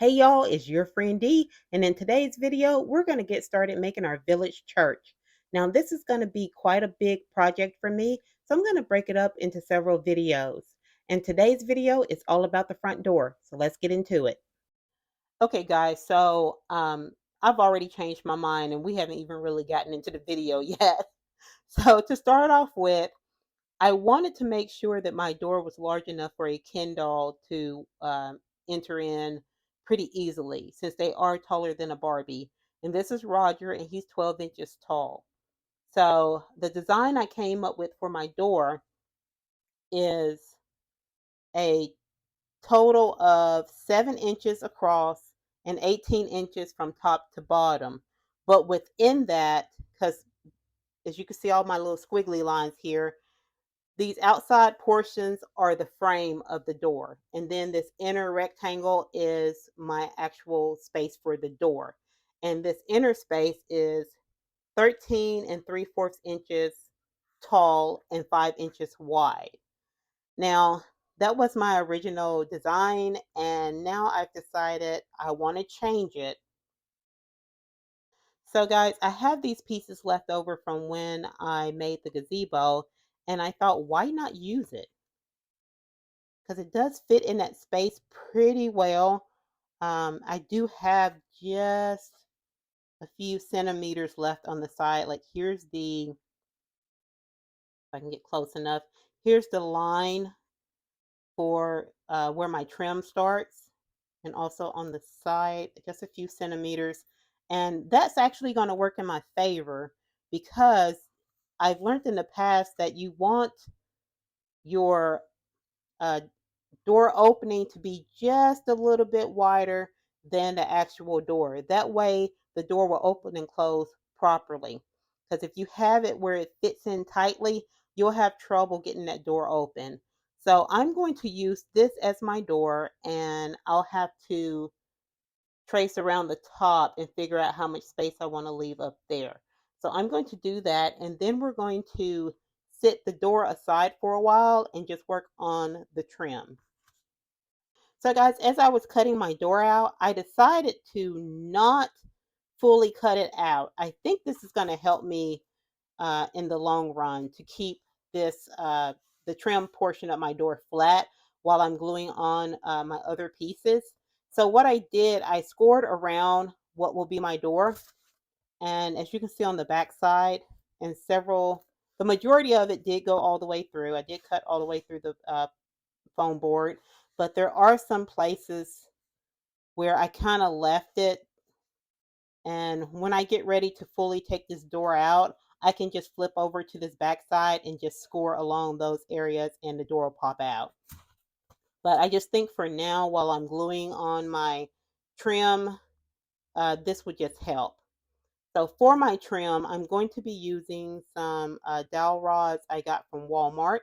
Hey y'all, it's your friend D, and in today's video, we're going to get started making our village church. Now, this is going to be quite a big project for me, so I'm going to break it up into several videos. And today's video is all about the front door, so let's get into it. Okay, guys, I've already changed my mind, and we haven't even really gotten into the video yet. So, to start off with, I wanted to make sure that my door was large enough for a Ken doll to enter in pretty easily since they are taller than a Barbie. And this is Roger, and he's 12 inches tall. So the design I came up with for my door is a total of 7 inches across and 18 inches from top to bottom. But within that, because as you can see all my little squiggly lines here, these outside portions are the frame of the door. And then this inner rectangle is my actual space for the door. And this inner space is 13 and 3/4 inches tall and 5 inches wide. Now, that was my original design. And now I've decided I want to change it. So, guys, I have these pieces left over from when I made the gazebo. And I thought, why not use it? Because it does fit in that space pretty well. I do have just a few centimeters left on the side. Like here's if I can get close enough, here's the line for where my trim starts. And also on the side, just a few centimeters. And that's actually going to work in my favor because I've learned in the past that you want your uh, door opening to be just a little bit wider than the actual door. That way the door will open and close properly. Because if you have it where it fits in tightly, you'll have trouble getting that door open. So I'm going to use this as my door, and I'll have to trace around the top and figure out how much space I want to leave up there. So I'm going to do that, and then we're going to sit the door aside for a while and just work on the trim. So, guys, as I was cutting my door out, I decided to not fully cut it out. I think this is going to help me in the long run to keep the trim portion of my door flat while I'm gluing on my other pieces. So, what I did, I scored around what will be my door. And as you can see on the back side, and the majority of it did go all the way through. I did cut all the way through the foam board, but there are some places where I kind of left it. And when I get ready to fully take this door out, I can just flip over to this back side and just score along those areas and the door will pop out. But I just think for now, while I'm gluing on my trim, this would just help. So for my trim, I'm going to be using some dowel rods I got from Walmart.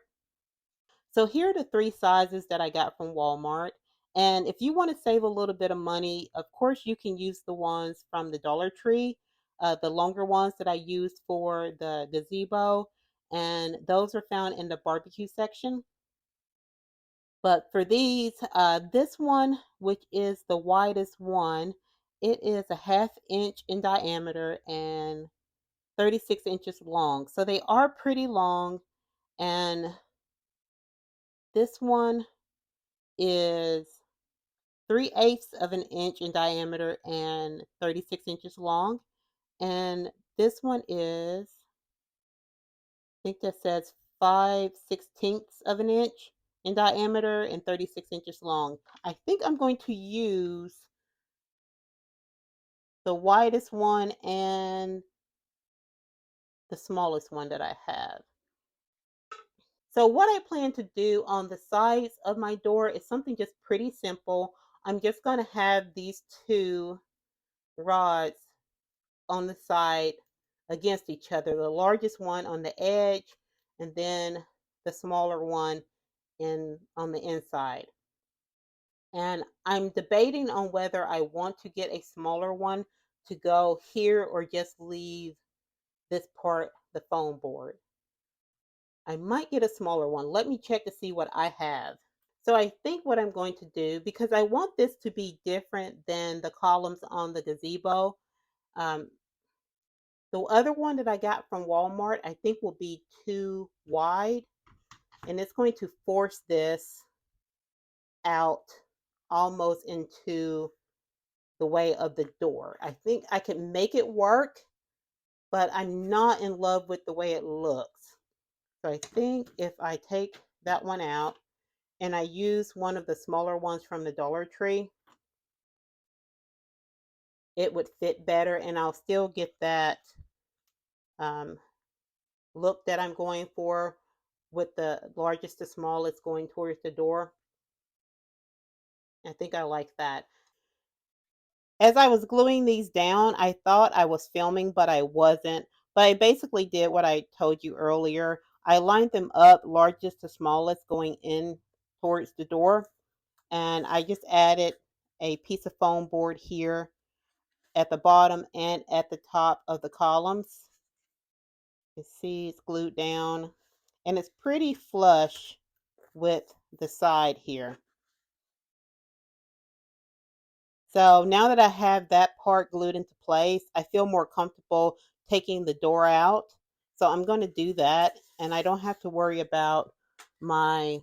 So here are the three sizes that I got from Walmart. And if you want to save a little bit of money, of course, you can use the ones from the Dollar Tree, the longer ones that I used for the gazebo. And those are found in the barbecue section. But for these, this one, which is the widest one, it is a 1/2 inch in diameter and 36 inches long. So they are pretty long. And this one is 3/8 of an inch in diameter and 36 inches long. And this one is, I think that says 5/16 of an inch in diameter and 36 inches long. I think I'm going to use the widest one and the smallest one that I have. So what I plan to do on the sides of my door is something just pretty simple. I'm just going to have these two rods on the side against each other. The largest one on the edge and then the smaller one on the inside. And I'm debating on whether I want to get a smaller one to go here or just leave this part the foam board. I might get a smaller one. Let me check to see what I have. So I think what I'm going to do, because I want this to be different than the columns on the gazebo, um, the other one that I got from Walmart, I think will be too wide, and it's going to force this out almost into the way of the door. I think I can make it work, but I'm not in love with the way it looks. So I think if I take that one out and I use one of the smaller ones from the Dollar Tree, it would fit better and I'll still get that um, look that I'm going for with the largest to smallest going towards the door. I think I like that. As I was gluing these down, I thought I was filming, but I wasn't. But I basically did what I told you earlier. I lined them up, largest to smallest, going in towards the door. And I just added a piece of foam board here at the bottom and at the top of the columns. You see it's glued down. And it's pretty flush with the side here. So now that I have that part glued into place, I feel more comfortable taking the door out. So I'm going to do that, and I don't have to worry about my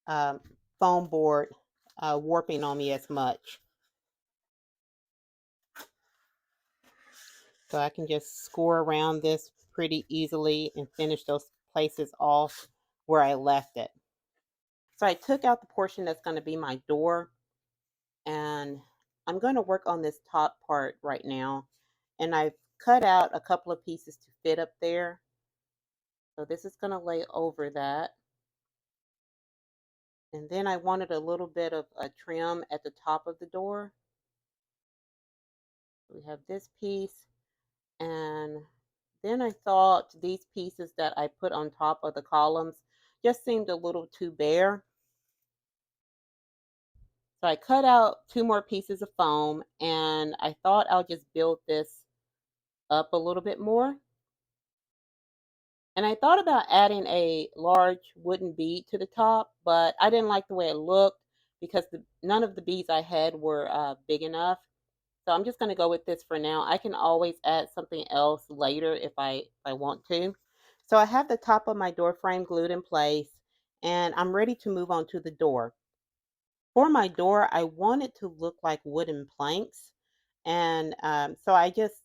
um, foam board warping on me as much. So I can just score around this pretty easily and finish those places off where I left it. So I took out the portion that's going to be my door, and I'm going to work on this top part right now. And I've cut out a couple of pieces to fit up there. So this is going to lay over that. And then I wanted a little bit of a trim at the top of the door. We have this piece. And then I thought these pieces that I put on top of the columns just seemed a little too bare. So I cut out two more pieces of foam and I thought I'll just build this up a little bit more. And I thought about adding a large wooden bead to the top, but I didn't like the way it looked because none of the beads I had were big enough. So I'm just going to go with this for now. I can always add something else later if I want to. So I have the top of my door frame glued in place and I'm ready to move on to the door. For my door, I want it to look like wooden planks. And so I just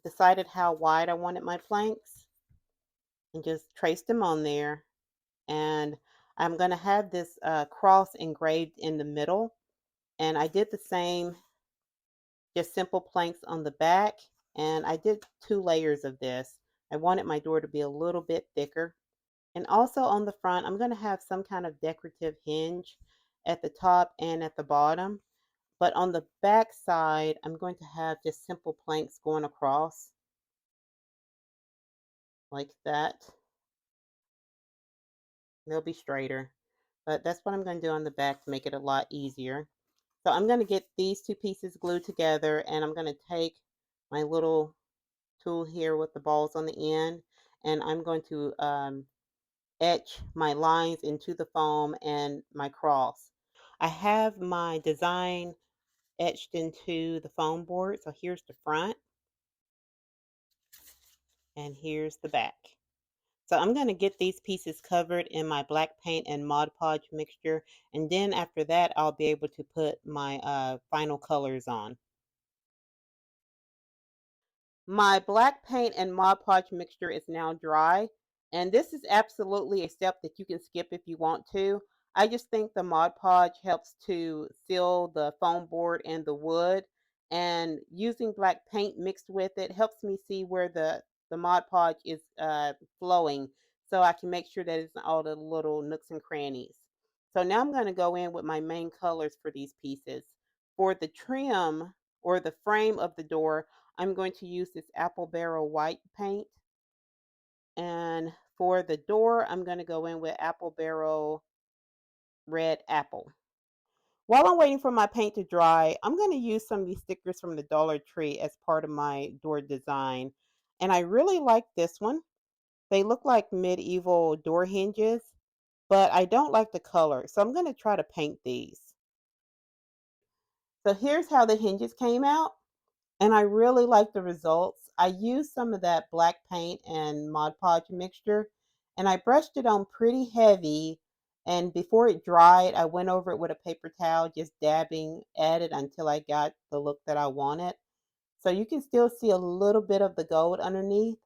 decided how wide I wanted my planks and just traced them on there. And I'm going to have this cross engraved in the middle. And I did the same, just simple planks on the back. And I did 2 layers of this. I wanted my door to be a little bit thicker. And also on the front, I'm going to have some kind of decorative hinge at the top and at the bottom. But on the back side, I'm going to have just simple planks going across like that. They'll be straighter. But that's what I'm going to do on the back to make it a lot easier. So I'm going to get these two pieces glued together and I'm going to take my little tool here with the balls on the end and I'm going to etch my lines into the foam and my cross. I have my design etched into the foam board. So here's the front and here's the back. So I'm going to get these pieces covered in my black paint and Mod Podge mixture. And then after that, I'll be able to put my final colors on. My black paint and Mod Podge mixture is now dry. And this is absolutely a step that you can skip if you want to. I just think the Mod Podge helps to seal the foam board and the wood. And using black paint mixed with it helps me see where the Mod Podge is flowing so I can make sure that it's in all the little nooks and crannies. So now I'm going to go in with my main colors for these pieces. For the trim or the frame of the door, I'm going to use this apple barrel white paint. And for the door, I'm going to go in with apple barrel red apple. While I'm waiting for my paint to dry, I'm going to use some of these stickers from the Dollar Tree as part of my door design. And I really like this one. They look like medieval door hinges. but I don't like the color. So I'm going to try to paint these. So here's how the hinges came out. And I really like the results. I used some of that black paint and Mod Podge mixture, and I brushed it on pretty heavy. And before it dried, I went over it with a paper towel, just dabbing at it until I got the look that I wanted. So you can still see a little bit of the gold underneath,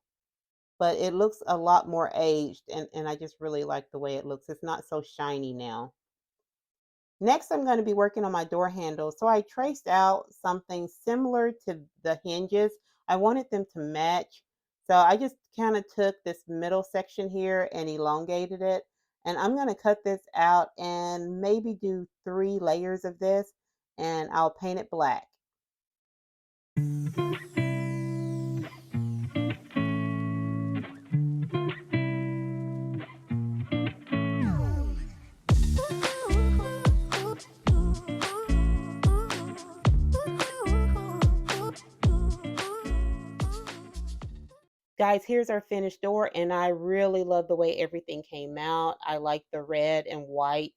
but it looks a lot more aged, and I just really like the way it looks. It's not so shiny now. Next, I'm going to be working on my door handles. So I traced out something similar to the hinges. I wanted them to match. So I just kind of took this middle section here and elongated it. And I'm going to cut this out and maybe do 3 layers of this, and I'll paint it black. Guys, here's our finished door, and I really love the way everything came out. I like the red and white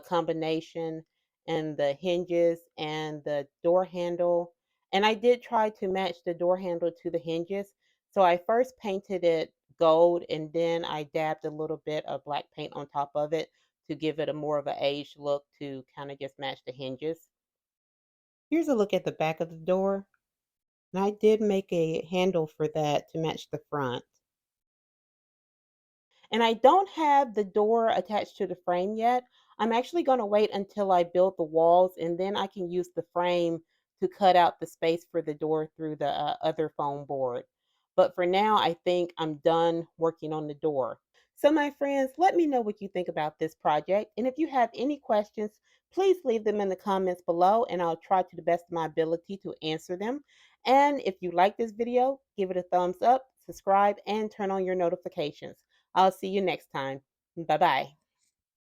combination, and the hinges and the door handle. And I did try to match the door handle to the hinges. So I first painted it gold, and then I dabbed a little bit of black paint on top of it to give it a more of an aged look to kind of just match the hinges. Here's a look at the back of the door. And I did make a handle for that to match the front. And I don't have the door attached to the frame yet. I'm actually going to wait until I build the walls, and then I can use the frame to cut out the space for the door through the other foam board. But for now, I think I'm done working on the door. So, my friends, let me know what you think about this project. And if you have any questions, please leave them in the comments below, and I'll try to the best of my ability to answer them. And if you like this video, give it a thumbs up, subscribe, and turn on your notifications. I'll see you next time. Bye bye.